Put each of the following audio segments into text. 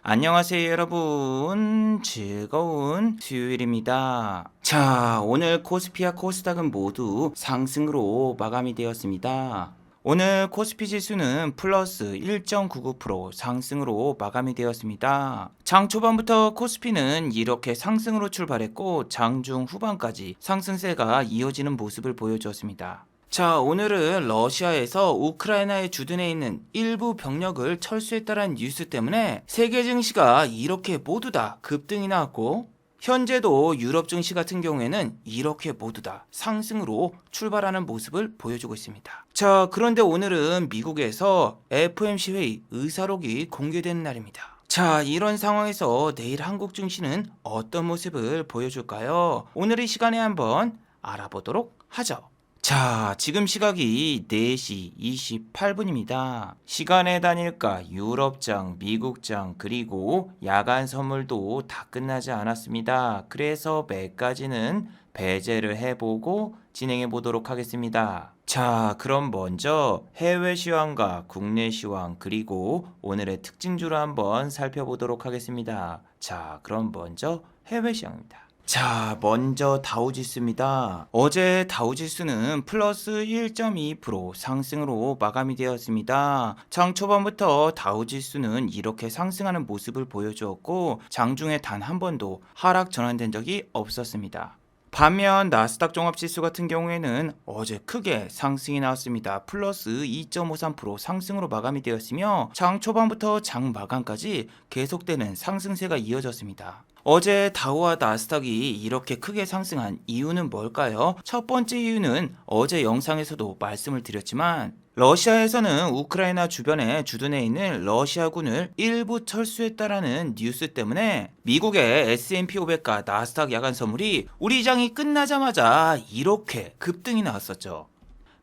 안녕하세요, 여러분. 즐거운 수요일입니다. 자, 오늘 코스피와 코스닥은 모두 상승으로 마감이 되었습니다. 오늘 코스피 지수는 플러스 1.99% 상승으로 마감이 되었습니다. 장 초반부터 코스피는 이렇게 상승으로 출발했고 장중 후반까지 상승세가 이어지는 모습을 보여주었습니다. 자, 오늘은 러시아에서 우크라이나에 주둔해 있는 일부 병력을 철수했다는 뉴스 때문에 세계 증시가 이렇게 모두 다 급등이 나왔고, 현재도 유럽 증시 같은 경우에는 이렇게 모두 다 상승으로 출발하는 모습을 보여주고 있습니다. 자, 그런데 오늘은 미국에서 FOMC 회의 의사록이 공개되는 날입니다. 자, 이런 상황에서 내일 한국 증시는 어떤 모습을 보여줄까요? 오늘 이 시간에 한번 알아보도록 하죠. 자, 지금 시각이 4시 28분입니다. 시간의 단일가 유럽장, 미국장, 그리고 야간 선물도 다 끝나지 않았습니다. 그래서 몇 가지는 배제를 해보고 진행해 보도록 하겠습니다. 자, 그럼 먼저 해외 시황과 국내 시황, 그리고 오늘의 특징주를 한번 살펴보도록 하겠습니다. 자, 그럼 먼저 해외 시황입니다. 자, 먼저 다우지수입니다. 어제 다우지수는 플러스 1.2% 상승으로 마감이 되었습니다. 장 초반부터 다우지수는 이렇게 상승하는 모습을 보여주었고 장중에 단 한 번도 하락 전환된 적이 없었습니다. 반면 나스닥 종합지수 같은 경우에는 어제 크게 상승이 나왔습니다. 플러스 2.53% 상승으로 마감이 되었으며 장 초반부터 장 마감까지 계속되는 상승세가 이어졌습니다. 어제 다우와 나스닥이 이렇게 크게 상승한 이유는 뭘까요? 첫 번째 이유는 어제 영상에서도 말씀을 드렸지만 러시아에서는 우크라이나 주변에 주둔해 있는 러시아군을 일부 철수했다라는 뉴스 때문에 미국의 S&P 500과 나스닥 야간 선물이 우리 장이 끝나자마자 이렇게 급등이 나왔었죠.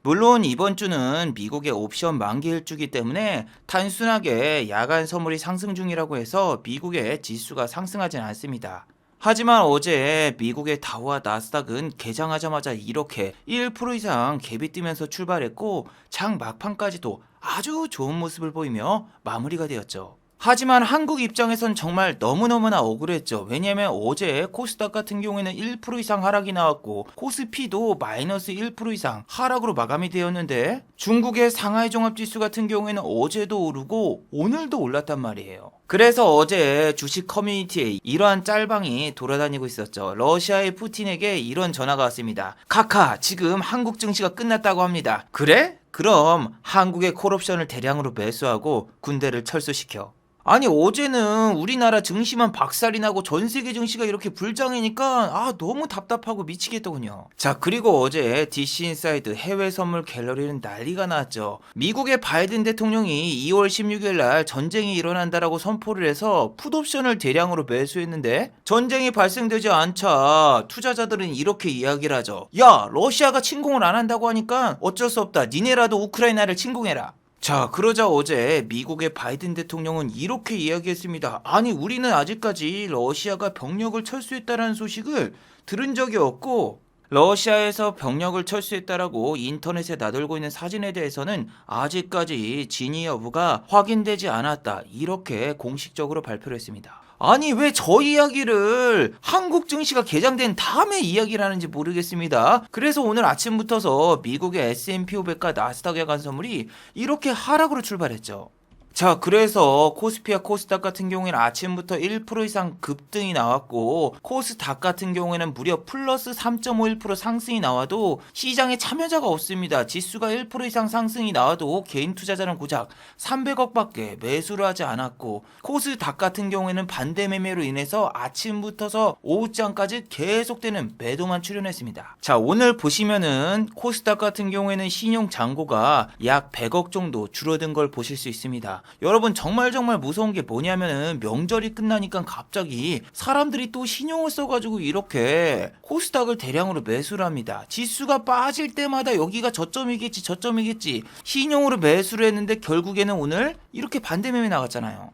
물론 이번 주는 미국의 옵션 만기일 주기 때문에 단순하게 야간 선물이 상승 중이라고 해서 미국의 지수가 상승하진 않습니다. 하지만 어제 미국의 다우와 나스닥은 개장하자마자 이렇게 1% 이상 갭이 뜨면서 출발했고 장 막판까지도 아주 좋은 모습을 보이며 마무리가 되었죠. 하지만 한국 입장에선 정말 너무너무나 억울했죠. 왜냐면 어제 코스닥 같은 경우에는 1% 이상 하락이 나왔고 코스피도 마이너스 1% 이상 하락으로 마감이 되었는데 중국의 상하이 종합지수 같은 경우에는 어제도 오르고 오늘도 올랐단 말이에요. 그래서 어제 주식 커뮤니티에 이러한 짤방이 돌아다니고 있었죠. 러시아의 푸틴에게 이런 전화가 왔습니다. 카카, 지금 한국 증시가 끝났다고 합니다. 그래? 그럼 한국의 콜옵션을 대량으로 매수하고 군대를 철수시켜. 아니, 어제는 우리나라 증시만 박살이 나고 전 세계 증시가 이렇게 불장이니까 너무 답답하고 미치겠더군요. 자, 그리고 어제 DC인사이드 해외 선물 갤러리는 난리가 났죠. 미국의 바이든 대통령이 2월 16일 날 전쟁이 일어난다라고 선포를 해서 풋옵션을 대량으로 매수했는데 전쟁이 발생되지 않자 투자자들은 이렇게 이야기를 하죠. 야, 러시아가 침공을 안 한다고 하니까 어쩔 수 없다. 니네라도 우크라이나를 침공해라. 자, 그러자 어제 미국의 바이든 대통령은 이렇게 이야기했습니다. 아니, 우리는 아직까지 러시아가 병력을 철수했다는 소식을 들은 적이 없고 러시아에서 병력을 철수했다라고 인터넷에 나돌고 있는 사진에 대해서는 아직까지 진위 여부가 확인되지 않았다. 이렇게 공식적으로 발표를 했습니다. 아니, 왜 저 이야기를 한국 증시가 개장된 다음에 이야기를 하는지 모르겠습니다. 그래서 오늘 아침부터서 미국의 S&P 500과 나스닥 야간 선물이 이렇게 하락으로 출발했죠. 자, 그래서 코스피와 코스닥 같은 경우에는 아침부터 1% 이상 급등이 나왔고 코스닥 같은 경우에는 무려 플러스 3.51% 상승이 나와도 시장에 참여자가 없습니다. 지수가 1% 이상 상승이 나와도 개인 투자자는 고작 300억밖에 매수를 하지 않았고 코스닥 같은 경우에는 반대 매매로 인해서 아침부터서 오후장까지 계속되는 매도만 출현했습니다. 자, 오늘 보시면은 코스닥 같은 경우에는 신용 잔고가 약 100억 정도 줄어든 걸 보실 수 있습니다. 여러분, 정말 무서운 게 뭐냐면은 명절이 끝나니까 갑자기 사람들이 또 신용을 써가지고 이렇게 코스닥을 대량으로 매수를 합니다. 지수가 빠질 때마다 여기가 저점이겠지 신용으로 매수를 했는데 결국에는 오늘 이렇게 반대 매매 나갔잖아요.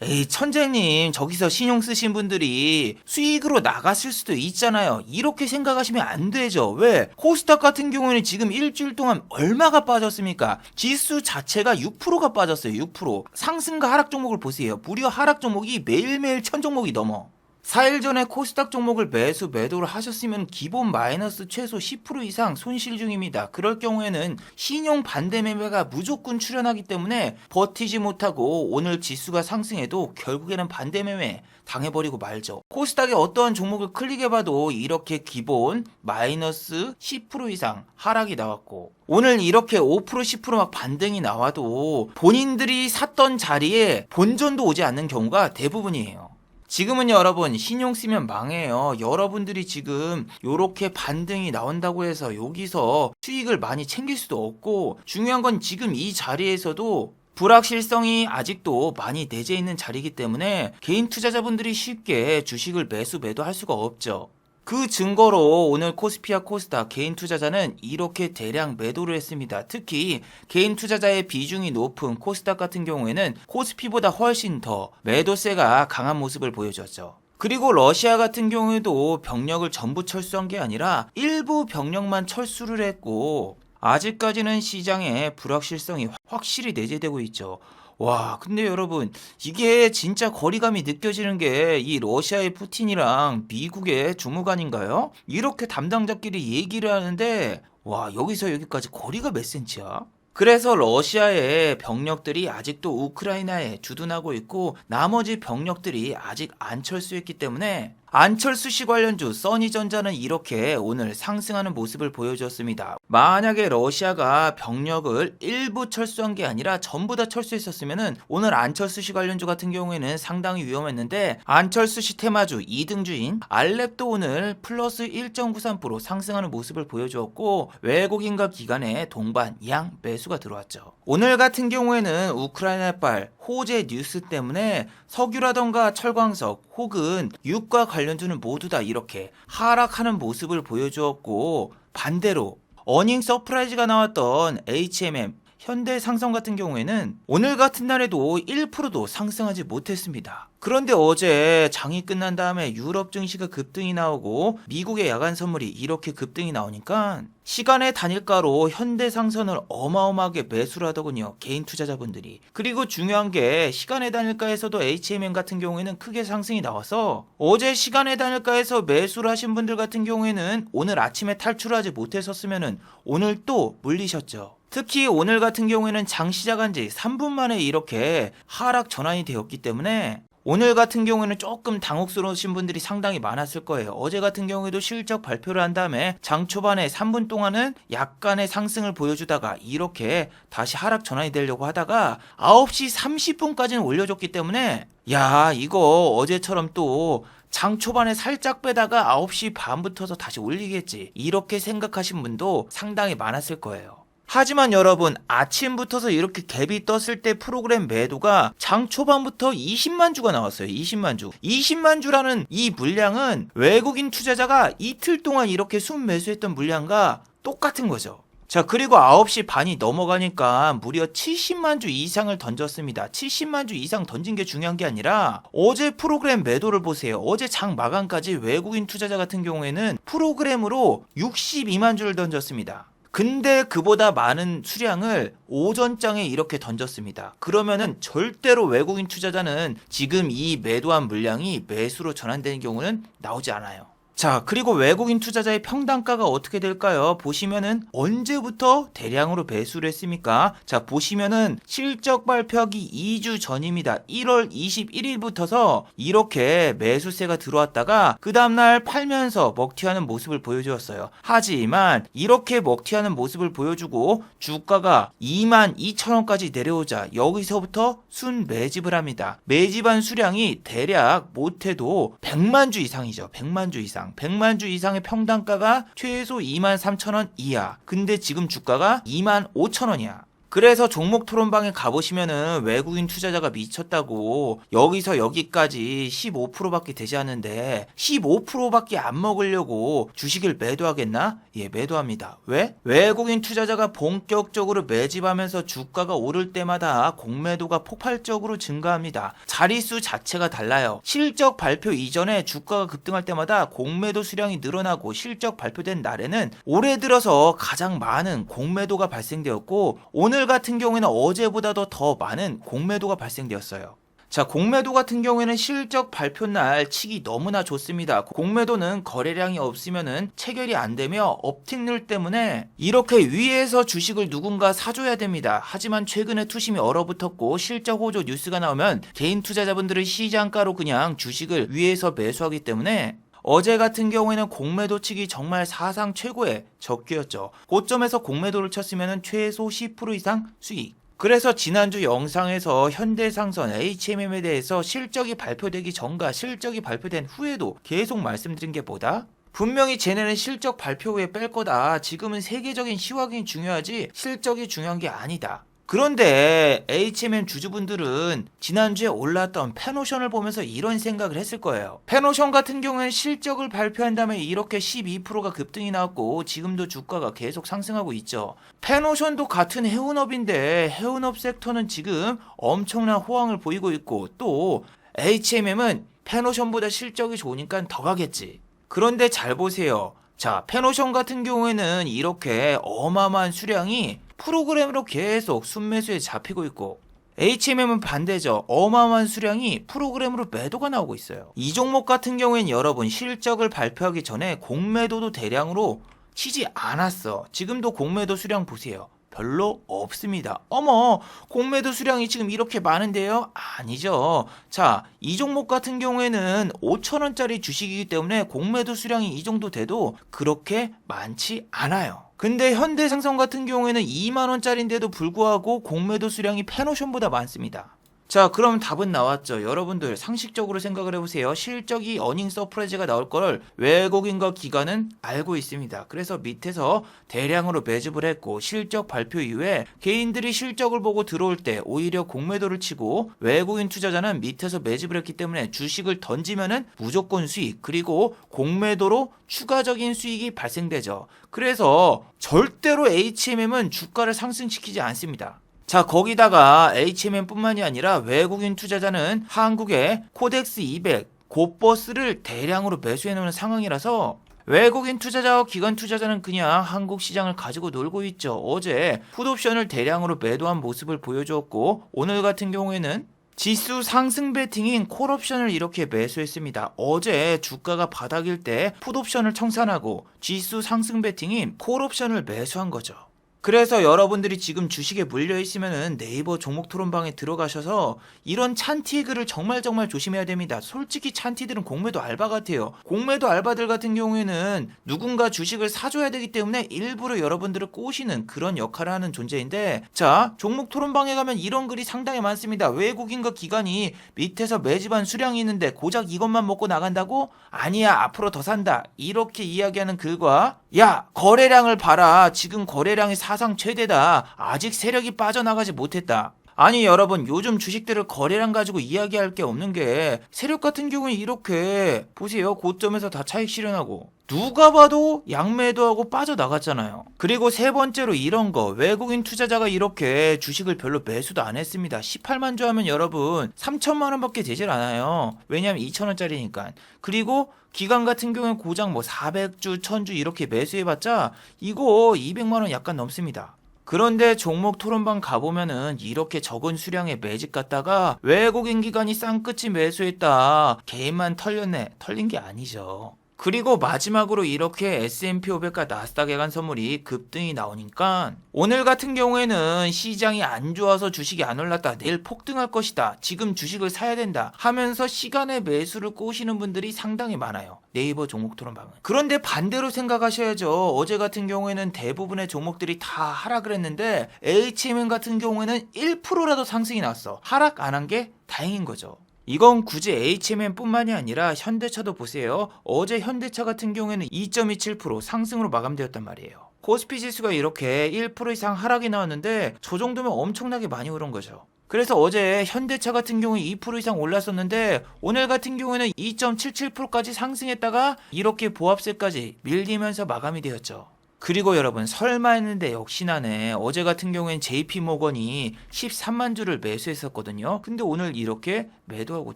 에이, 천재님, 저기서 신용 쓰신 분들이 수익으로 나갔을 수도 있잖아요. 이렇게 생각하시면 안 되죠. 왜? 코스닥 같은 경우에는 지금 일주일 동안 얼마가 빠졌습니까? 지수 자체가 6%가 빠졌어요. 6%. 상승과 하락 종목을 보세요. 무려 하락 종목이 매일매일 1000종목이 넘어. 4일 전에 코스닥 종목을 매도를 하셨으면 기본 마이너스 최소 10% 이상 손실 중입니다. 그럴 경우에는 신용 반대 매매가 무조건 출현하기 때문에 버티지 못하고 오늘 지수가 상승해도 결국에는 반대 매매 당해버리고 말죠. 코스닥의 어떠한 종목을 클릭해봐도 이렇게 기본 마이너스 10% 이상 하락이 나왔고, 오늘 이렇게 5% 10%막 반등이 나와도 본인들이 샀던 자리에 본전도 오지 않는 경우가 대부분이에요. 지금은 여러분 신용 쓰면 망해요. 여러분들이 지금 요렇게 반등이 나온다고 해서 여기서 수익을 많이 챙길 수도 없고, 중요한 건 지금 이 자리에서도 불확실성이 아직도 많이 내재 있는 자리이기 때문에 개인 투자자분들이 쉽게 주식을 매도할 수가 없죠. 그 증거로 오늘 코스피와 코스닥 개인 투자자는 이렇게 대량 매도를 했습니다. 특히 개인 투자자의 비중이 높은 코스닥 같은 경우에는 코스피보다 훨씬 더 매도세가 강한 모습을 보여줬죠. 그리고 러시아 같은 경우에도 병력을 전부 철수한 게 아니라 일부 병력만 철수를 했고, 아직까지는 시장에 불확실성이 확실히 내재되고 있죠. 와, 근데 여러분, 이게 진짜 거리감이 느껴지는 게 이 러시아의 푸틴이랑 미국의 주무관인가요? 이렇게 담당자끼리 얘기를 하는데, 와, 여기서 여기까지 거리가 몇 센치야? 그래서 러시아의 병력들이 아직도 우크라이나에 주둔하고 있고, 나머지 병력들이 아직 안 철수했기 때문에 안철수 씨 관련주 써니전자는 이렇게 오늘 상승하는 모습을 보여줬습니다. 만약에 러시아가 병력을 일부 철수한 게 아니라 전부 다 철수했었으면은 오늘 안철수 씨 관련주 같은 경우에는 상당히 위험했는데, 안철수 씨 테마주 2등주인 알렙도 오늘 플러스 1.93% 상승하는 모습을 보여주었고, 외국인과 기관의 동반 양 매수가 들어왔죠. 오늘 같은 경우에는 우크라이나발 호재 뉴스 때문에 석유라던가 철광석 혹은 유가 관련주는 모두 다 이렇게 하락하는 모습을 보여주었고, 반대로 어닝 서프라이즈가 나왔던 HMM, 현대상성 같은 경우에는 오늘 같은 날에도 1%도 상승하지 못했습니다. 그런데 어제 장이 끝난 다음에 유럽 증시가 급등이 나오고 미국의 야간 선물이 이렇게 급등이 나오니까 시간의 단일가로 현대상선을 어마어마하게 매수를 하더군요. 개인 투자자분들이. 그리고 중요한 게 시간의 단일가에서도 HMM 같은 경우에는 크게 상승이 나와서 어제 시간의 단일가에서 매수를 하신 분들 같은 경우에는 오늘 아침에 탈출을 하지 못했었으면 오늘 또 물리셨죠. 특히 오늘 같은 경우에는 장 시작한 지 3분 만에 이렇게 하락 전환이 되었기 때문에 오늘 같은 경우에는 조금 당혹스러우신 분들이 상당히 많았을 거예요. 어제 같은 경우에도 실적 발표를 한 다음에 장 초반에 3분 동안은 약간의 상승을 보여주다가 이렇게 다시 하락 전환이 되려고 하다가 9시 30분까지는 올려줬기 때문에, 야, 이거 어제처럼 또 장 초반에 살짝 빼다가 9시 반부터서 다시 올리겠지, 이렇게 생각하신 분도 상당히 많았을 거예요. 하지만 여러분, 아침부터서 이렇게 갭이 떴을 때 프로그램 매도가 장 초반부터 20만 주가 나왔어요. 20만 주. 20만 주라는 이 물량은 외국인 투자자가 이틀 동안 이렇게 순매수했던 물량과 똑같은 거죠. 자, 그리고 9시 반이 넘어가니까 무려 70만 주 이상을 던졌습니다. 70만 주 이상 던진 게 중요한 게 아니라 어제 프로그램 매도를 보세요. 어제 장 마감까지 외국인 투자자 같은 경우에는 프로그램으로 62만 주를 던졌습니다. 근데 그보다 많은 수량을 오전장에 이렇게 던졌습니다. 그러면은 절대로 외국인 투자자는 지금 이 매도한 물량이 매수로 전환되는 경우는 나오지 않아요. 자, 그리고 외국인 투자자의 평단가가 어떻게 될까요? 보시면은 언제부터 대량으로 매수를 했습니까? 자, 보시면은 실적 발표하기 2주 전입니다. 1월 21일부터서 이렇게 매수세가 들어왔다가 그 다음날 팔면서 먹튀하는 모습을 보여주었어요. 하지만 이렇게 먹튀하는 모습을 보여주고 주가가 22,000원까지 내려오자 여기서부터 순 매집을 합니다. 매집한 수량이 대략 못해도 100만 주 이상이죠. 100만 주 이상. 100만 주 이상의 평단가가 최소 23,000원 이하. 근데 지금 주가가 25,000원이야. 그래서 종목 토론방에 가보시면은 외국인 투자자가 미쳤다고 여기서 여기까지 15%밖에 되지 않는데 15%밖에 안 먹으려고 주식을 매도하겠나? 예, 매도합니다. 왜? 외국인 투자자가 본격적으로 매집하면서 주가가 오를 때마다 공매도가 폭발적으로 증가합니다. 자릿수 자체가 달라요. 실적 발표 이전에 주가가 급등할 때마다 공매도 수량이 늘어나고 실적 발표된 날에는 올해 들어서 가장 많은 공매도가 발생되었고 오늘 같은 경우에는 어제보다도 더 많은 공매도가 발생되었어요. 자, 공매도 같은 경우에는 실적 발표 날 치기 너무나 좋습니다. 공매도는 거래량이 없으면은 체결이 안 되며 업틱률 때문에 이렇게 위에서 주식을 누군가 사줘야 됩니다. 하지만 최근에 투심이 얼어붙었고 실적 호조 뉴스가 나오면 개인 투자자분들은 시장가로 그냥 주식을 위에서 매수하기 때문에 어제 같은 경우에는 공매도 치기 정말 사상 최고의 적기였죠. 고점에서 공매도를 쳤으면 최소 10% 이상 수익. 그래서 지난주 영상에서 현대상선 HMM에 대해서 실적이 발표되기 전과 실적이 발표된 후에도 계속 말씀드린 게 뭐다? 분명히 쟤네는 실적 발표 후에 뺄 거다. 지금은 세계적인 시황이 중요하지 실적이 중요한 게 아니다. 그런데 HMM 주주분들은 지난주에 올랐던 페노션을 보면서 이런 생각을 했을 거예요. 페노션 같은 경우는 실적을 발표한 다음에 이렇게 12%가 급등이 나왔고 지금도 주가가 계속 상승하고 있죠. 페노션도 같은 해운업인데 해운업 섹터는 지금 엄청난 호황을 보이고 있고 또 HMM은 페노션보다 실적이 좋으니까 더 가겠지. 그런데 잘 보세요. 자, 페노션 같은 경우에는 이렇게 어마어마한 수량이 프로그램으로 계속 순매수에 잡히고 있고 HMM은 반대죠. 어마어마한 수량이 프로그램으로 매도가 나오고 있어요. 이 종목 같은 경우엔 여러분 실적을 발표하기 전에 공매도도 대량으로 치지 않았어. 지금도 공매도 수량 보세요. 별로 없습니다. 어머, 공매도 수량이 지금 이렇게 많은데요? 아니죠. 자, 이 종목 같은 경우에는 5,000원짜리 주식이기 때문에 공매도 수량이 이 정도 돼도 그렇게 많지 않아요. 근데 현대생선 같은 경우에는 2만원짜리인데도 불구하고 공매도 수량이 페노션보다 많습니다. 자, 그럼 답은 나왔죠. 여러분들 상식적으로 생각을 해보세요. 실적이 어닝 서프라이즈가 나올 걸 외국인과 기관은 알고 있습니다. 그래서 밑에서 대량으로 매집을 했고 실적 발표 이후에 개인들이 실적을 보고 들어올 때 오히려 공매도를 치고 외국인 투자자는 밑에서 매집을 했기 때문에 주식을 던지면은 무조건 수익 그리고 공매도로 추가적인 수익이 발생되죠. 그래서 절대로 HMM은 주가를 상승시키지 않습니다. 자, 거기다가 HMM뿐만이 아니라 외국인 투자자는 한국의 코덱스 200 고버스를 대량으로 매수해놓는 상황이라서 외국인 투자자와 기관 투자자는 그냥 한국 시장을 가지고 놀고 있죠. 어제 풋옵션을 대량으로 매도한 모습을 보여주었고 오늘 같은 경우에는 지수 상승 베팅인 콜옵션을 이렇게 매수했습니다. 어제 주가가 바닥일 때 풋옵션을 청산하고 지수 상승 베팅인 콜옵션을 매수한 거죠. 그래서 여러분들이 지금 주식에 물려 있으면은 네이버 종목 토론방에 들어가셔서 이런 찬티 글을 정말 조심해야 됩니다. 솔직히 찬티들은 공매도 알바 같아요. 공매도 알바들 같은 경우에는 누군가 주식을 사줘야 되기 때문에 일부러 여러분들을 꼬시는 그런 역할을 하는 존재인데 자, 종목 토론방에 가면 이런 글이 상당히 많습니다. 외국인과 기관이 밑에서 매집한 수량이 있는데 고작 이것만 먹고 나간다고? 아니야, 앞으로 더 산다. 이렇게 이야기하는 글과 야, 거래량을 봐라. 지금 거래량이 사상 최대다. 아직 세력이 빠져나가지 못했다. 아니 여러분 요즘 주식들을 거래량 가지고 이야기할 게 없는 게 세력 같은 경우는 이렇게 보세요. 고점에서 다 차익 실현하고 누가 봐도 양매도하고 빠져나갔잖아요. 그리고 세 번째로 이런 거 외국인 투자자가 이렇게 주식을 별로 매수도 안 했습니다. 18만 주 하면 여러분 3천만 원밖에 되질 않아요. 왜냐면 2천원짜리니까. 그리고 기관 같은 경우는 고작 뭐 400주, 1000주 이렇게 매수해봤자 이거 200만 원 약간 넘습니다. 그런데 종목 토론방 가보면은 이렇게 적은 수량의 매집 갔다가 외국인 기관이 쌍끝이 매수했다. 개인만 털렸네. 털린 게 아니죠. 그리고 마지막으로 이렇게 S&P 500과 나스닥에 간 선물이 급등이 나오니까 오늘 같은 경우에는 시장이 안 좋아서 주식이 안 올랐다. 내일 폭등할 것이다. 지금 주식을 사야 된다. 하면서 시간에 매수를 꼬시는 분들이 상당히 많아요. 네이버 종목 토론방은. 그런데 반대로 생각하셔야죠. 어제 같은 경우에는 대부분의 종목들이 다 하락을 했는데 HMM 같은 경우에는 1%라도 상승이 났어. 하락 안 한 게 다행인 거죠. 이건 굳이 HMM 뿐만이 아니라 현대차도 보세요. 어제 현대차 같은 경우에는 2.27% 상승으로 마감되었단 말이에요. 코스피 지수가 이렇게 1% 이상 하락이 나왔는데 저 정도면 엄청나게 많이 오른 거죠. 그래서 어제 현대차 같은 경우에 2% 이상 올랐었는데 오늘 같은 경우에는 2.77%까지 상승했다가 이렇게 보합세까지 밀리면서 마감이 되었죠. 그리고 여러분 설마 했는데 역시나네. 어제 같은 경우엔 JP모건이 13만 주를 매수했었거든요. 근데 오늘 이렇게 매도하고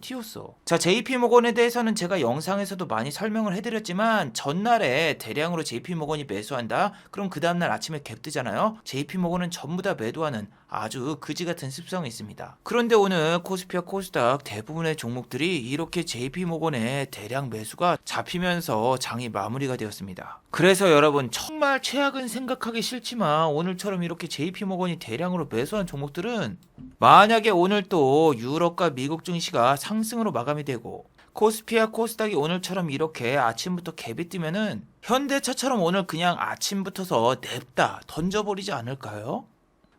튀었어. 자, JP모건에 대해서는 제가 영상에서도 많이 설명을 해드렸지만 전날에 대량으로 JP모건이 매수한다? 그럼 그 다음날 아침에 갭 뜨잖아요. JP모건은 전부 다 매도하는 아주 그지같은 습성이 있습니다. 그런데 오늘 코스피와 코스닥 대부분의 종목들이 이렇게 JP모건의 대량 매수가 잡히면서 장이 마무리가 되었습니다. 그래서 여러분 정말 최악은 생각하기 싫지만 오늘처럼 이렇게 JP모건이 대량으로 매수한 종목들은 만약에 오늘 또 유럽과 미국 증시가 상승으로 마감이 되고 코스피와 코스닥이 오늘처럼 이렇게 아침부터 갭이 뜨면은 현대차처럼 오늘 그냥 아침부터서 냅다 던져버리지 않을까요?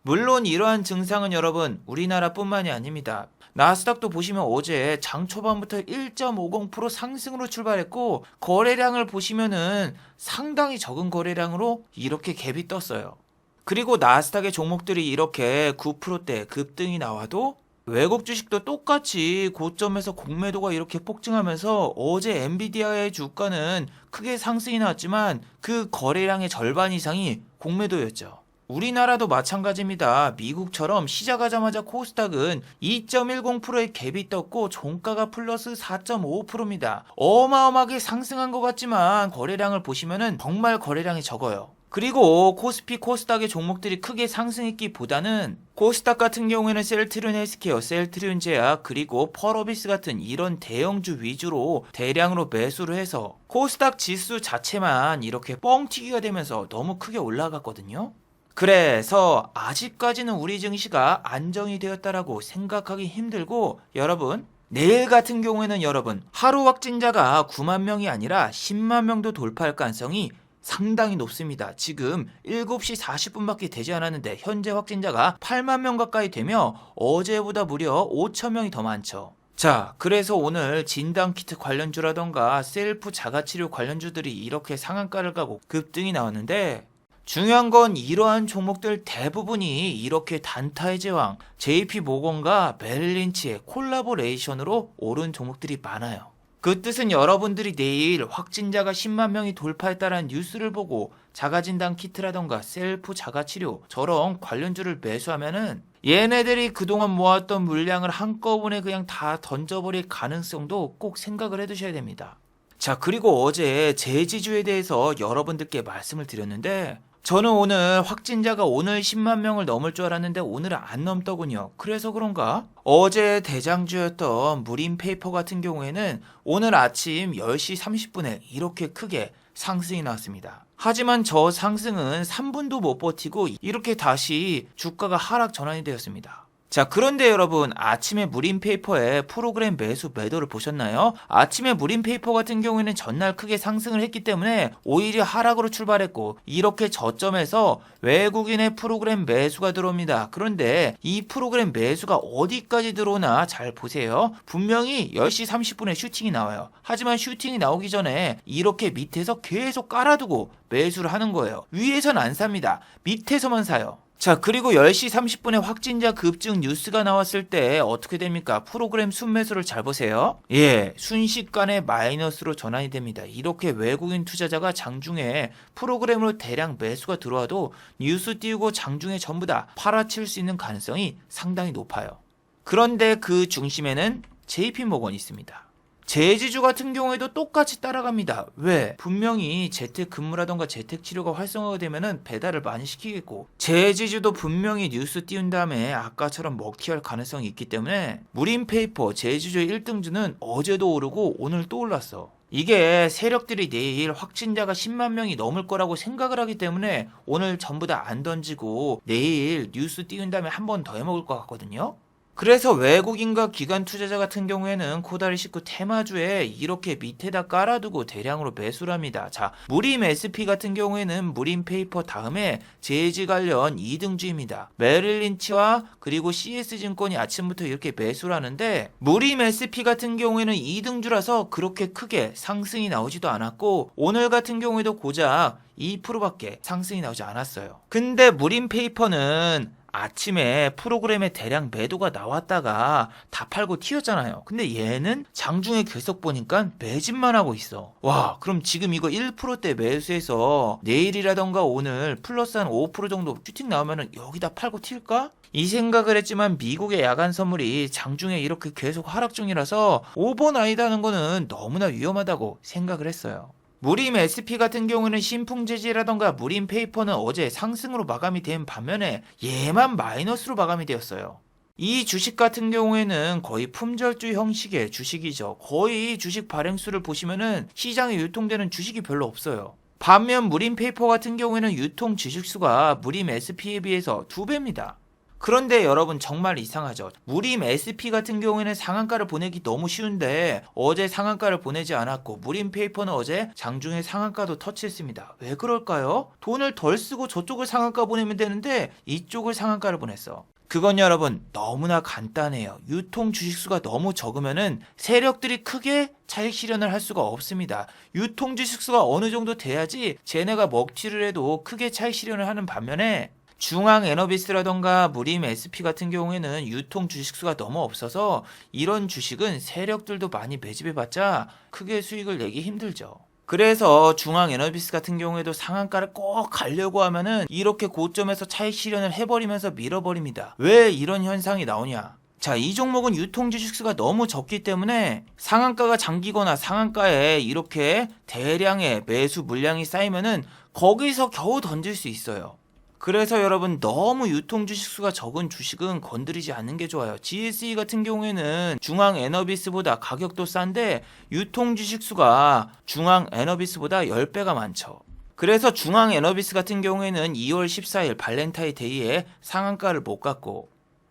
물론 이러한 증상은 여러분 우리나라뿐만이 아닙니다. 나스닥도 보시면 어제 장 초반부터 1.50% 상승으로 출발했고 거래량을 보시면은 상당히 적은 거래량으로 이렇게 갭이 떴어요. 그리고 나스닥의 종목들이 이렇게 9%대 급등이 나와도 외국 주식도 똑같이 고점에서 공매도가 이렇게 폭증하면서 어제 엔비디아의 주가는 크게 상승이 나왔지만 그 거래량의 절반 이상이 공매도였죠. 우리나라도 마찬가지입니다. 미국처럼 시작하자마자 코스닥은 2.10%의 갭이 떴고 종가가 플러스 4.5%입니다. 어마어마하게 상승한 것 같지만 거래량을 보시면은 정말 거래량이 적어요. 그리고 코스피, 코스닥의 종목들이 크게 상승했기보다는 코스닥 같은 경우에는 셀트리온 헬스케어, 셀트리온 제약, 그리고 펄어비스 같은 이런 대형주 위주로 대량으로 매수를 해서 코스닥 지수 자체만 이렇게 뻥튀기가 되면서 너무 크게 올라갔거든요. 그래서 아직까지는 우리 증시가 안정이 되었다라고 생각하기 힘들고 여러분 내일 같은 경우에는 여러분 하루 확진자가 9만 명이 아니라 10만 명도 돌파할 가능성이 상당히 높습니다. 지금 7시 40분밖에 되지 않았는데 현재 확진자가 8만 명 가까이 되며 어제보다 무려 5천 명이 더 많죠. 자, 그래서 오늘 진단키트 관련주라던가 셀프 자가치료 관련주들이 이렇게 상한가를 가고 급등이 나왔는데 중요한 건 이러한 종목들 대부분이 이렇게 단타의 제왕 JP모건과 메릴린치의 콜라보레이션으로 오른 종목들이 많아요. 그 뜻은 여러분들이 내일 확진자가 10만 명이 돌파했다는 뉴스를 보고 자가진단 키트라던가 셀프 자가치료 저런 관련주를 매수하면은 얘네들이 그동안 모았던 물량을 한꺼번에 그냥 다 던져버릴 가능성도 꼭 생각을 해두셔야 됩니다. 자, 그리고 어제 제지주에 대해서 여러분들께 말씀을 드렸는데 저는 오늘 확진자가 오늘 10만 명을 넘을 줄 알았는데 오늘은 안 넘더군요. 그래서 그런가? 어제 대장주였던 무림페이퍼 같은 경우에는 오늘 아침 10시 30분에 이렇게 크게 상승이 나왔습니다. 하지만 저 상승은 3분도 못 버티고 이렇게 다시 주가가 하락 전환이 되었습니다. 자, 그런데 여러분 아침에 무림페이퍼의 프로그램 매수 매도를 보셨나요? 아침에 무림페이퍼 같은 경우에는 전날 크게 상승을 했기 때문에 오히려 하락으로 출발했고 이렇게 저점에서 외국인의 프로그램 매수가 들어옵니다. 그런데 이 프로그램 매수가 어디까지 들어오나 잘 보세요. 분명히 10시 30분에 슈팅이 나와요. 하지만 슈팅이 나오기 전에 이렇게 밑에서 계속 깔아두고 매수를 하는 거예요. 위에선 안 삽니다. 밑에서만 사요. 자, 그리고 10시 30분에 확진자 급증 뉴스가 나왔을 때 어떻게 됩니까? 프로그램 순매수를 잘 보세요. 예, 순식간에 마이너스로 전환이 됩니다. 이렇게 외국인 투자자가 장중에 프로그램으로 대량 매수가 들어와도 뉴스 띄우고 장중에 전부 다 팔아칠 수 있는 가능성이 상당히 높아요. 그런데 그 중심에는 JP모건이 있습니다. 제지주 같은 경우에도 똑같이 따라갑니다. 왜? 분명히 재택근무라던가 재택치료가 활성화가 되면은 배달을 많이 시키겠고 제지주도 분명히 뉴스 띄운 다음에 아까처럼 먹튀할 가능성이 있기 때문에 무림페이퍼 제지주의 1등주는 어제도 오르고 오늘 또 올랐어. 이게 세력들이 내일 확진자가 10만 명이 넘을 거라고 생각을 하기 때문에 오늘 전부 다 안 던지고 내일 뉴스 띄운 다음에 한 번 더 해먹을 것 같거든요. 그래서 외국인과 기관 투자자 같은 경우에는 코다리 식구 테마주에 이렇게 밑에다 깔아두고 대량으로 매수를 합니다. 자, 무림 SP 같은 경우에는 무림 페이퍼 다음에 제지 관련 2등주입니다. 메릴 린치와 그리고 CS증권이 아침부터 이렇게 매수를 하는데 무림 SP 같은 경우에는 2등주라서 그렇게 크게 상승이 나오지도 않았고 오늘 같은 경우에도 고작 2%밖에 상승이 나오지 않았어요. 근데 무림 페이퍼는 아침에 프로그램에 대량 매도가 나왔다가 다 팔고 튀었잖아요. 근데 얘는 장중에 계속 보니까 매집만 하고 있어. 와, 그럼 지금 이거 1%대 매수해서 내일이라던가 오늘 플러스 한 5% 정도 슈팅 나오면은 여기다 팔고 튈까? 이 생각을 했지만 미국의 야간 선물이 장중에 이렇게 계속 하락 중이라서 오버나이트하는 거는 너무나 위험하다고 생각을 했어요. 무림 SP 같은 경우는 신풍재지라던가 무림 페이퍼는 어제 상승으로 마감이 된 반면에 얘만 마이너스로 마감이 되었어요. 이 주식 같은 경우에는 거의 품절주 형식의 주식이죠. 거의 주식 발행수를 보시면은 시장에 유통되는 주식이 별로 없어요. 반면 무림 페이퍼 같은 경우에는 유통 주식수가 무림 SP에 비해서 2배입니다. 그런데 여러분 정말 이상하죠. 무림 SP 같은 경우에는 상한가를 보내기 너무 쉬운데 어제 상한가를 보내지 않았고 무림 페이퍼는 어제 장중에 상한가도 터치했습니다. 왜 그럴까요? 돈을 덜 쓰고 저쪽을 상한가 보내면 되는데 이쪽을 상한가를 보냈어. 그건 여러분 너무나 간단해요. 유통 주식수가 너무 적으면은 세력들이 크게 차익 실현을 할 수가 없습니다. 유통 주식수가 어느 정도 돼야지 쟤네가 먹튀를 해도 크게 차익 실현을 하는 반면에 중앙 에너비스라던가 무림 SP 같은 경우에는 유통 주식수가 너무 없어서 이런 주식은 세력들도 많이 매집해봤자 크게 수익을 내기 힘들죠. 그래서 중앙 에너비스 같은 경우에도 상한가를 꼭 가려고 하면은 이렇게 고점에서 차익 실현을 해버리면서 밀어버립니다. 왜 이런 현상이 나오냐? 자, 이 종목은 유통 주식수가 너무 적기 때문에 상한가가 잠기거나 상한가에 이렇게 대량의 매수 물량이 쌓이면은 거기서 겨우 던질 수 있어요. 그래서 여러분 너무 유통 주식수가 적은 주식은 건드리지 않는 게 좋아요. GSE 같은 경우에는 중앙 에너비스보다 가격도 싼데 유통 주식수가 중앙 에너비스보다 10배가 많죠. 그래서 중앙 에너비스 같은 경우에는 2월 14일 발렌타인데이에 상한가를 못 갔고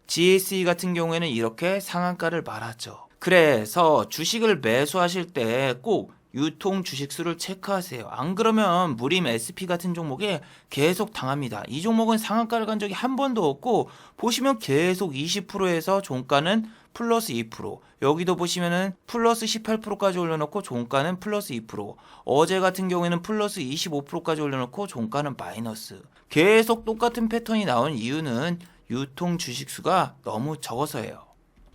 GSE 같은 경우에는 이렇게 상한가를 말았죠. 그래서 주식을 매수하실 때꼭 유통 주식수를 체크하세요. 안 그러면 무림 SP 같은 종목에 계속 당합니다. 이 종목은 상한가를 간 적이 한 번도 없고 보시면 계속 20%에서 종가는 플러스 2%, 여기도 보시면은 플러스 18%까지 올려놓고 종가는 플러스 2%, 어제 같은 경우에는 플러스 25%까지 올려놓고 종가는 마이너스. 계속 똑같은 패턴이 나온 이유는 유통 주식수가 너무 적어서예요.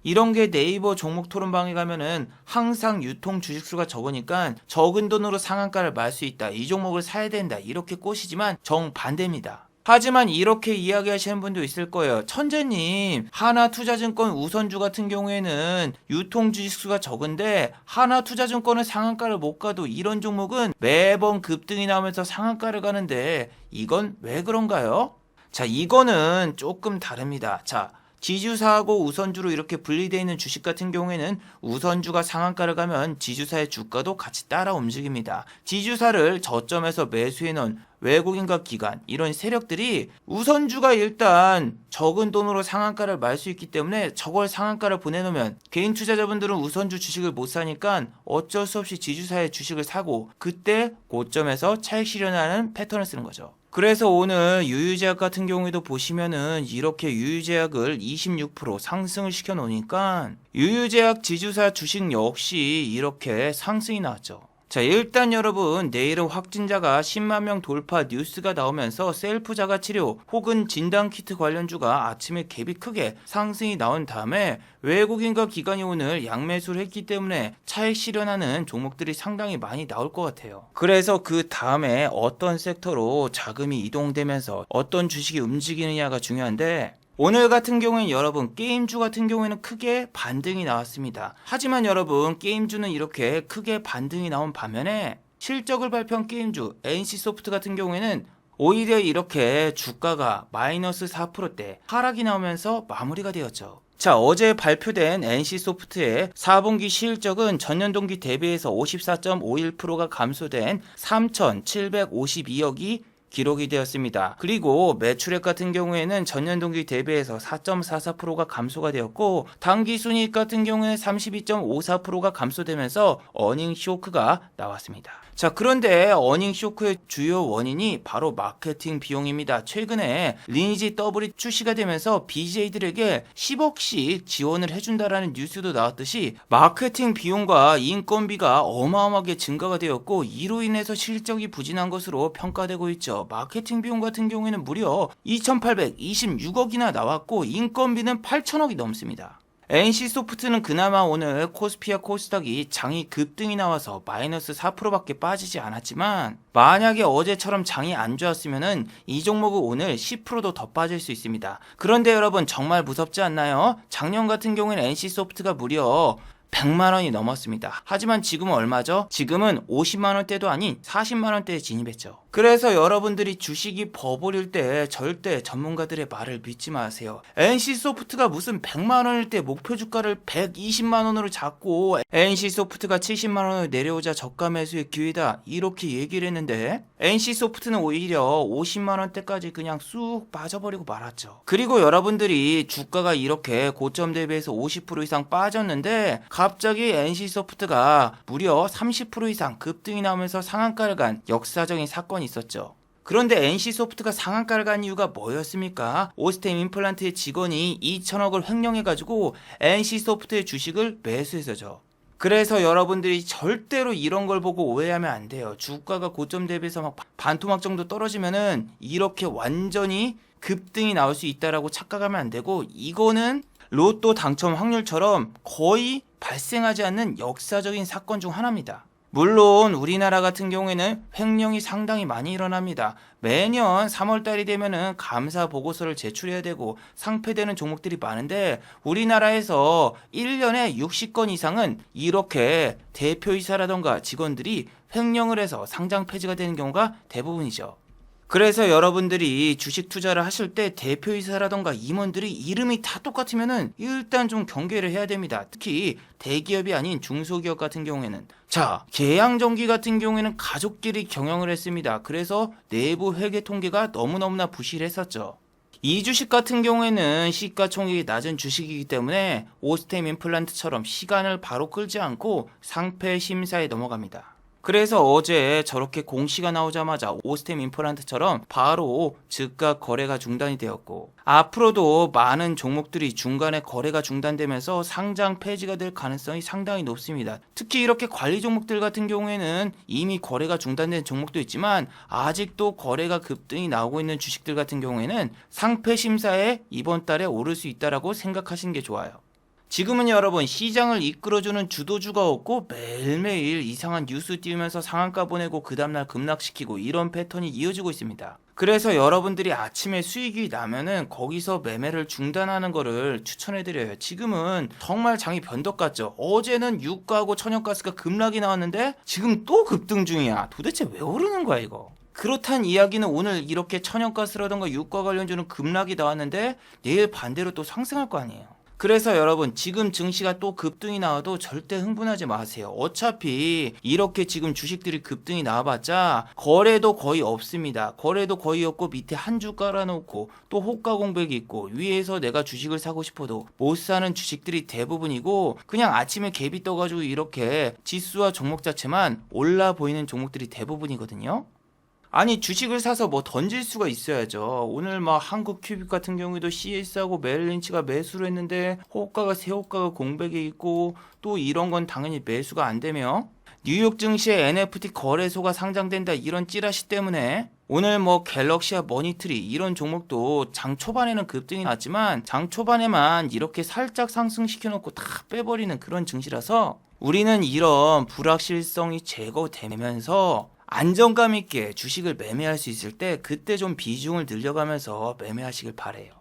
이런 게 네이버 종목 토론방에 가면은 항상 유통 주식수가 적으니까 적은 돈으로 상한가를 말 수 있다. 이 종목을 사야 된다. 이렇게 꼬시지만 정반대입니다. 하지만 이렇게 이야기하시는 분도 있을 거예요. 천재님, 하나투자증권 우선주 같은 경우에는 유통 주식수가 적은데 하나투자증권은 상한가를 못 가도 이런 종목은 매번 급등이 나오면서 상한가를 가는데 이건 왜 그런가요? 자, 이거는 조금 다릅니다. 자, 지주사하고 우선주로 이렇게 분리되어 있는 주식 같은 경우에는 우선주가 상한가를 가면 지주사의 주가도 같이 따라 움직입니다. 지주사를 저점에서 매수해 놓은 외국인과 기관 이런 세력들이 우선주가 일단 적은 돈으로 상한가를 말 수 있기 때문에 저걸 상한가를 보내놓으면 개인 투자자분들은 우선주 주식을 못 사니까 어쩔 수 없이 지주사의 주식을 사고 그때 고점에서 차익 실현하는 패턴을 쓰는 거죠. 그래서 오늘 유유제약 같은 경우에도 보시면은 이렇게 유유제약을 26% 상승을 시켜 놓으니까 유유제약 지주사 주식 역시 이렇게 상승이 나왔죠. 자, 일단 여러분 내일은 확진자가 10만 명 돌파 뉴스가 나오면서 셀프 자가치료 혹은 진단키트 관련주가 아침에 갭이 크게 상승이 나온 다음에 외국인과 기관이 오늘 양매수를 했기 때문에 차익 실현하는 종목들이 상당히 많이 나올 것 같아요. 그래서 그 다음에 어떤 섹터로 자금이 이동되면서 어떤 주식이 움직이느냐가 중요한데 오늘 같은 경우에는 여러분 게임주 같은 경우에는 크게 반등이 나왔습니다. 하지만 여러분 게임주는 이렇게 크게 반등이 나온 반면에 실적을 발표한 게임주 NC소프트 같은 경우에는 오히려 이렇게 주가가 마이너스 4%대 하락이 나오면서 마무리가 되었죠. 자, 어제 발표된 NC소프트의 4분기 실적은 전년 동기 대비해서 54.51%가 감소된 3,752억이 기록이 되었습니다. 그리고 매출액 같은 경우에는 전년 동기 대비해서 4.44%가 감소가 되었고 당기 순이익 같은 경우에는 32.54%가 감소되면서 어닝 쇼크가 나왔습니다. 자, 그런데 어닝 쇼크의 주요 원인이 바로 마케팅 비용입니다. 최근에 리니지 더블이 출시가 되면서 BJ들에게 10억씩 지원을 해준다라는 뉴스도 나왔듯이 마케팅 비용과 인건비가 어마어마하게 증가가 되었고 이로 인해서 실적이 부진한 것으로 평가되고 있죠. 마케팅 비용 같은 경우에는 무려 2,826억이나 나왔고 인건비는 8천억이 넘습니다. NC소프트는 그나마 오늘 코스피와 코스닥이 장이 급등이 나와서 마이너스 4%밖에 빠지지 않았지만 만약에 어제처럼 장이 안 좋았으면 이 종목은 오늘 10%도 더 빠질 수 있습니다. 그런데 여러분 정말 무섭지 않나요? 작년 같은 경우에는 NC소프트가 무려 100만원이 넘었습니다. 하지만 지금은 얼마죠? 지금은 50만원대도 아닌 40만원대에 진입했죠. 그래서 여러분들이 주식이 버블일 때 절대 전문가들의 말을 믿지 마세요. NC소프트가 무슨 100만원일 때 목표 주가를 120만원으로 잡고 NC소프트가 70만원을 내려오자 저가 매수의 기회다 이렇게 얘기를 했는데 NC소프트는 오히려 50만원대까지 그냥 쑥 빠져버리고 말았죠. 그리고 여러분들이 주가가 이렇게 고점 대비해서 50% 이상 빠졌는데 갑자기 NC소프트가 무려 30% 이상 급등이 나오면서 상한가를 간 역사적인 사건이 있었죠. 그런데 NC소프트가 상한가를 간 이유가 뭐였습니까? 오스템 임플란트의 직원이 2천억을 횡령해가지고 NC소프트의 주식을 매수해서죠. 그래서 여러분들이 절대로 이런 걸 보고 오해하면 안 돼요. 주가가 고점 대비해서 막 반토막 정도 떨어지면은 이렇게 완전히 급등이 나올 수 있다라고 착각하면 안 되고 이거는 로또 당첨 확률처럼 거의 발생하지 않는 역사적인 사건 중 하나입니다. 물론 우리나라 같은 경우에는 횡령이 상당히 많이 일어납니다. 매년 3월달이 되면은 감사 보고서를 제출해야 되고 상폐되는 종목들이 많은데 우리나라에서 1년에 60건 이상은 이렇게 대표이사라던가 직원들이 횡령을 해서 상장 폐지가 되는 경우가 대부분이죠. 그래서 여러분들이 주식 투자를 하실 때 대표이사라던가 임원들이 이름이 다 똑같으면은 일단 좀 경계를 해야 됩니다. 특히 대기업이 아닌 중소기업 같은 경우에는 자, 계양전기 같은 경우에는 가족끼리 경영을 했습니다. 그래서 내부 회계 통계가 너무너무나 부실했었죠. 이 주식 같은 경우에는 시가총액이 낮은 주식이기 때문에 오스템 임플란트처럼 시간을 바로 끌지 않고 상폐 심사에 넘어갑니다. 그래서 어제 저렇게 공시가 나오자마자 오스템 임플란트처럼 바로 즉각 거래가 중단이 되었고 앞으로도 많은 종목들이 중간에 거래가 중단되면서 상장 폐지가 될 가능성이 상당히 높습니다. 특히 이렇게 관리 종목들 같은 경우에는 이미 거래가 중단된 종목도 있지만 아직도 거래가 급등이 나오고 있는 주식들 같은 경우에는 상폐 심사에 이번 달에 오를 수 있다라고 생각하시는 게 좋아요. 지금은 여러분 시장을 이끌어주는 주도주가 없고 매일매일 이상한 뉴스 띄우면서 상한가 보내고 그 다음날 급락시키고 이런 패턴이 이어지고 있습니다. 그래서 여러분들이 아침에 수익이 나면은 거기서 매매를 중단하는 거를 추천해드려요. 지금은 정말 장이 변덕 같죠. 어제는 유가하고 천연가스가 급락이 나왔는데 지금 또 급등 중이야. 도대체 왜 오르는 거야 이거? 그렇단 이야기는 오늘 이렇게 천연가스라던가 유가 관련주는 급락이 나왔는데 내일 반대로 또 상승할 거 아니에요. 그래서 여러분 지금 증시가 또 급등이 나와도 절대 흥분하지 마세요. 어차피 이렇게 지금 주식들이 급등이 나와봤자 거래도 거의 없습니다. 거래도 거의 없고 밑에 한 주 깔아놓고 또 호가 공백이 있고 위에서 내가 주식을 사고 싶어도 못 사는 주식들이 대부분이고 그냥 아침에 갭이 떠가지고 이렇게 지수와 종목 자체만 올라 보이는 종목들이 대부분이거든요. 아니 주식을 사서 뭐 던질 수가 있어야죠. 오늘 막 한국큐빅 같은 경우에도 CS하고 메릴린치가 매수를 했는데 호가가 세호가가 공백이 있고 또 이런 건 당연히 매수가 안 되며 뉴욕 증시에 NFT 거래소가 상장된다 이런 찌라시 때문에 오늘 뭐 갤럭시와 머니트리 이런 종목도 장 초반에는 급등이 났지만 장 초반에만 이렇게 살짝 상승시켜놓고 다 빼버리는 그런 증시라서 우리는 이런 불확실성이 제거되면서 안정감 있게 주식을 매매할 수 있을 때 그때 좀 비중을 늘려가면서 매매하시길 바래요.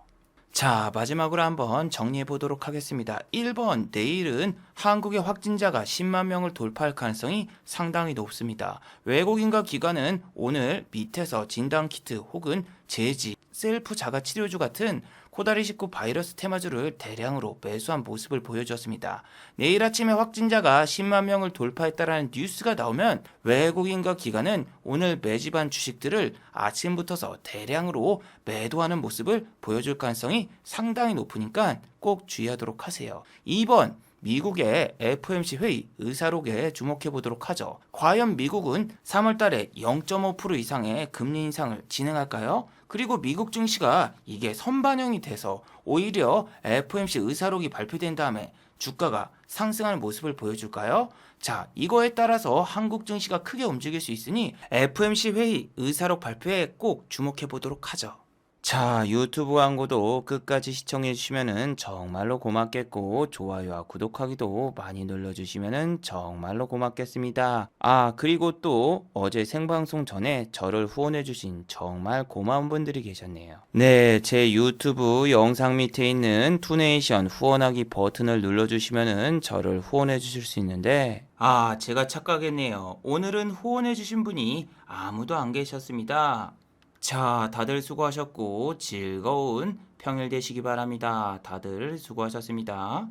자, 마지막으로 한번 정리해 보도록 하겠습니다. 1번, 내일은 한국의 확진자가 10만 명을 돌파할 가능성이 상당히 높습니다. 외국인과 기관은 오늘 밑에서 진단키트 혹은 제지 셀프 자가치료주 같은 코다리19 바이러스 테마주를 대량으로 매수한 모습을 보여주었습니다. 내일 아침에 확진자가 10만 명을 돌파했다라는 뉴스가 나오면 외국인과 기관은 오늘 매집한 주식들을 아침부터서 대량으로 매도하는 모습을 보여줄 가능성이 상당히 높으니까 꼭 주의하도록 하세요. 2번 미국의 FOMC 회의 의사록에 주목해 보도록 하죠. 과연 미국은 3월 달에 0.5% 이상의 금리 인상을 진행할까요? 그리고 미국 증시가 이게 선반영이 돼서 오히려 FOMC 의사록이 발표된 다음에 주가가 상승하는 모습을 보여줄까요? 자, 이거에 따라서 한국 증시가 크게 움직일 수 있으니 FOMC 회의 의사록 발표에 꼭 주목해 보도록 하죠. 자, 유튜브 광고도 끝까지 시청해 주시면 정말로 고맙겠고 좋아요와 구독하기도 많이 눌러주시면 정말로 고맙겠습니다. 아, 그리고 또 어제 생방송 전에 저를 후원해 주신 정말 고마운 분들이 계셨네요. 네, 제 유튜브 영상 밑에 있는 투네이션 후원하기 버튼을 눌러주시면 저를 후원해 주실 수 있는데 제가 착각했네요. 오늘은 후원해 주신 분이 아무도 안 계셨습니다. 자, 다들 수고하셨고 즐거운 평일 되시기 바랍니다. 다들 수고하셨습니다.